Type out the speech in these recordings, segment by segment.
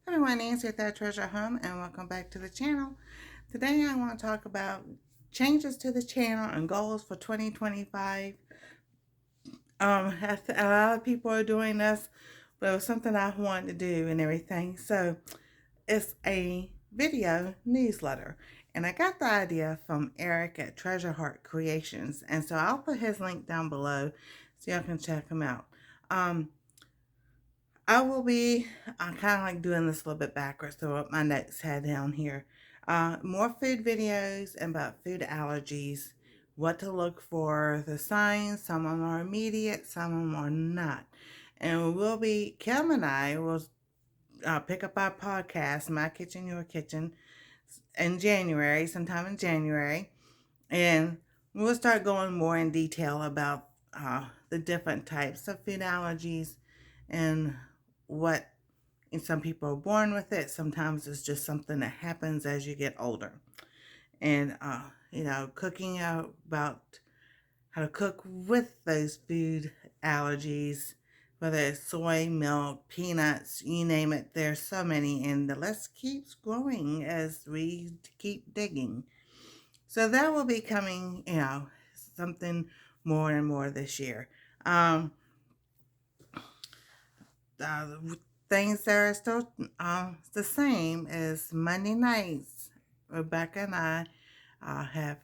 Hi everyone, Nancy at That Treasure Home, and welcome back to the channel. Today I want to talk about changes to the channel and goals for 2025. A lot of people are doing this, but it was something I wanted to do and everything. So it's a video newsletter, and I got the idea from Eric at Treasure Heart Creations, and so I'll put his link down below so y'all can check him out. Um, I will be kind of like doing this a little bit backwards, so what my notes had down here. More food videos about food allergies, what to look for, the signs. Some of them are immediate, some of them are not. And Kim and I will pick up our podcast, My Kitchen, Your Kitchen, in January, sometime in January. And we'll start going more in detail about the different types of food allergies and what and some people are born with it. Sometimes it's just something that happens as you get older. And, cooking out about how to cook with those food allergies, whether it's soy, milk, peanuts, you name it. There's so many, and the list keeps growing as we keep digging. So that will be coming, something more and more this year. Um, the things that are still the same is Monday nights. Rebecca and I have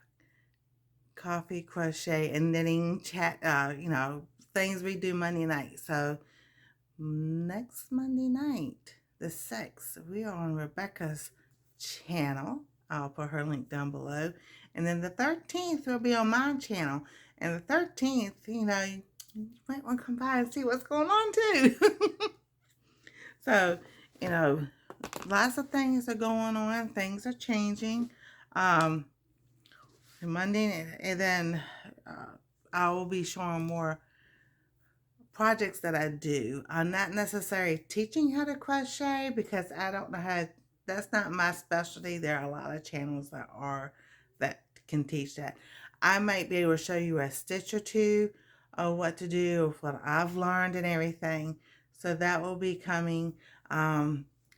coffee, crochet, and knitting chat. Things we do Monday night. So next Monday night, the 6th, we are on Rebecca's channel. I'll put her link down below. And then the 13th will be on my channel. And the 13th, you might want to come by and see what's going on too. So, you know, lots of things are going on. Things are changing. Um, Monday, and then I will be showing more projects that I do. I'm not necessarily teaching how to crochet because I don't know how. That's not my specialty. There are a lot of channels that can teach that. I might be able to show you a stitch or two of what to do, of what I've learned and everything. So that will be coming.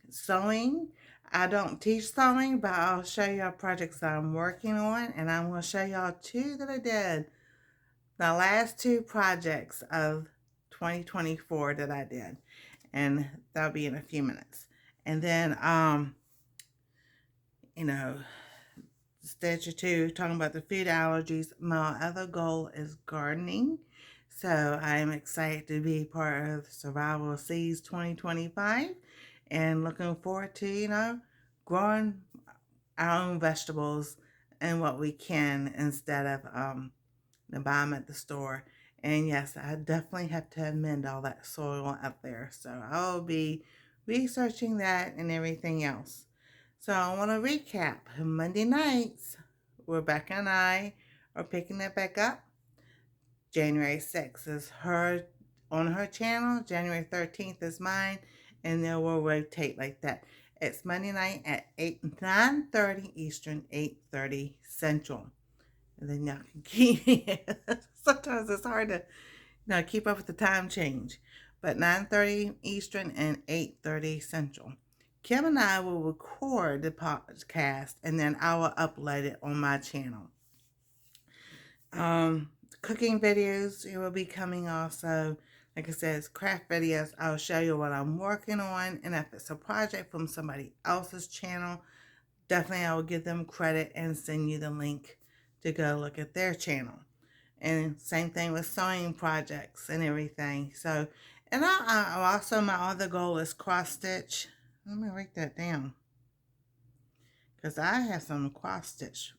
Sewing. I don't teach sewing, but I'll show y'all projects that I'm working on, and I'm going to show y'all two that I did. The last two projects of 2024 that I did, and that'll be in a few minutes. And then, you know, stage or two, talking about the food allergies. My other goal is gardening. So I'm excited to be part of Survival Seeds 2025 and looking forward to, growing our own vegetables and what we can instead of buy them at the store. And yes, I definitely have to amend all that soil out there. So I'll be researching that and everything else. So I want to recap. Monday nights, Rebecca and I are picking it back up. January 6th is her on her channel. January 13th is mine. And then we'll rotate like that. It's Monday night at 9:30 Eastern, 8:30 Central. And then y'all can keep sometimes it's hard to keep up with the time change. But 9:30 Eastern and 8:30 Central. Kim and I will record the podcast and then I will upload it on my channel. Cooking videos will be coming also. Like I said, it's craft videos. I'll show you what I'm working on. And if it's a project from somebody else's channel, definitely I will give them credit and send you the link to go look at their channel. And same thing with sewing projects and everything. So, and I also, my other goal is cross stitch. Let me write that down. Because I have some cross stitch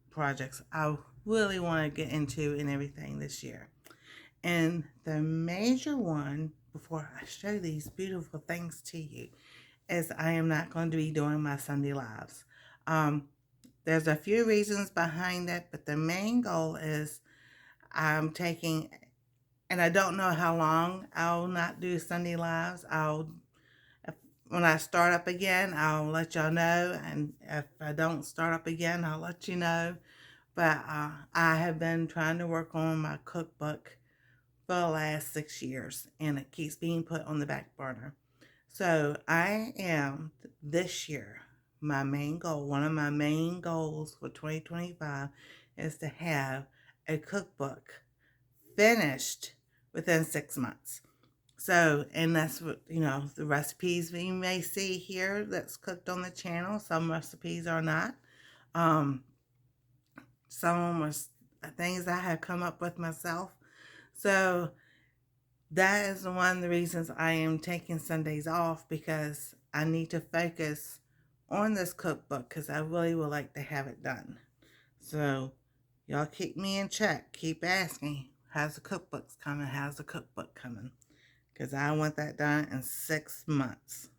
projects I really want to get into and everything this year. And the major one, before I show these beautiful things to you, is I am not going to be doing my Sunday lives. There's a few reasons behind it, but the main goal is I'm taking, and I don't know how long I'll not do Sunday lives. When I start up again, I'll let y'all know, and if I don't start up again, I'll let you know. But I have been trying to work on my cookbook for the last 6 years, and it keeps being put on the back burner. So I am this year, my main goal, one of my main goals for 2025 is to have a cookbook finished within 6 months. So, and that's what, the recipes we may see here that's cooked on the channel. Some recipes are not. Um, some was things I had come up with myself. So that is one of the reasons I am taking Sundays off, because I need to focus on this cookbook because I really would like to have it done. So y'all keep me in check. Keep asking, how's the cookbooks coming? How's the cookbook coming? Because I want that done in 6 months.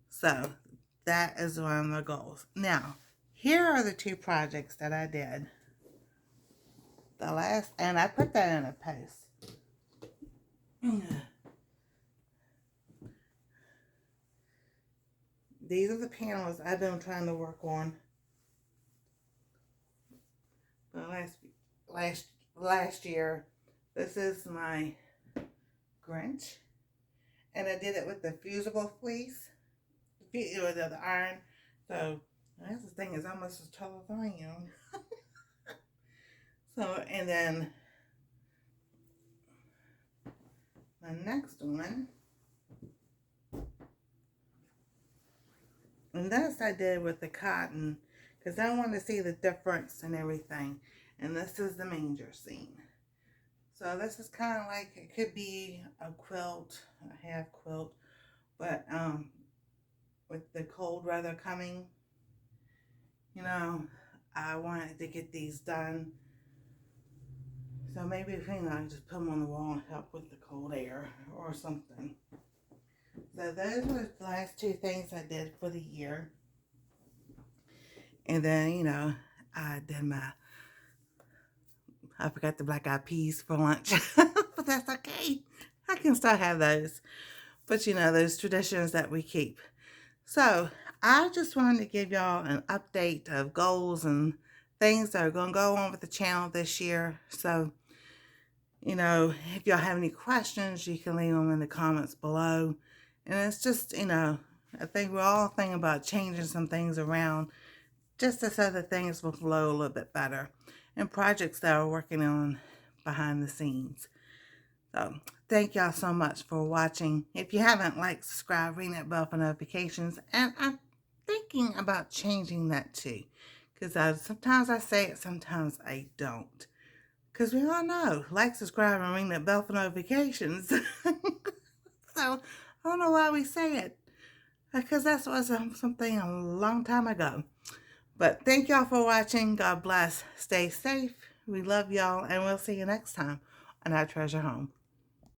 So that is one of my goals. Now, here are the two projects that I did. And I put that in a post. These are the panels I've been trying to work on the last year. This is my Grinch, and I did it with the fusible fleece, the iron. So this thing is almost as tall as I am. So, and then the next one, and this I did with the cotton because I wanted to see the difference and everything. And this is the manger scene. So this is kind of like, it could be a quilt, a half quilt, but with the cold weather coming, I wanted to get these done. So maybe if just put them on the wall and help with the cold air or something. So those were the last two things I did for the year. And then, I forgot the black eyed peas for lunch. But that's okay. I can still have those. But those traditions that we keep. So I just wanted to give y'all an update of goals and things that are going to go on with the channel this year. So, if y'all have any questions, you can leave them in the comments below. And it's just, I think we're all thinking about changing some things around just so that things will flow a little bit better. And projects that we're working on behind the scenes. So, thank y'all so much for watching. If you haven't liked, subscribe, ring that bell for notifications. And I'm thinking about changing that too. Because sometimes I say it, sometimes I don't. Because we all know, like, subscribe, and ring that bell for notifications. So, I don't know why we say it. Because that was something a long time ago. But thank y'all for watching. God bless. Stay safe. We love y'all. And we'll see you next time on Our Treasure Home.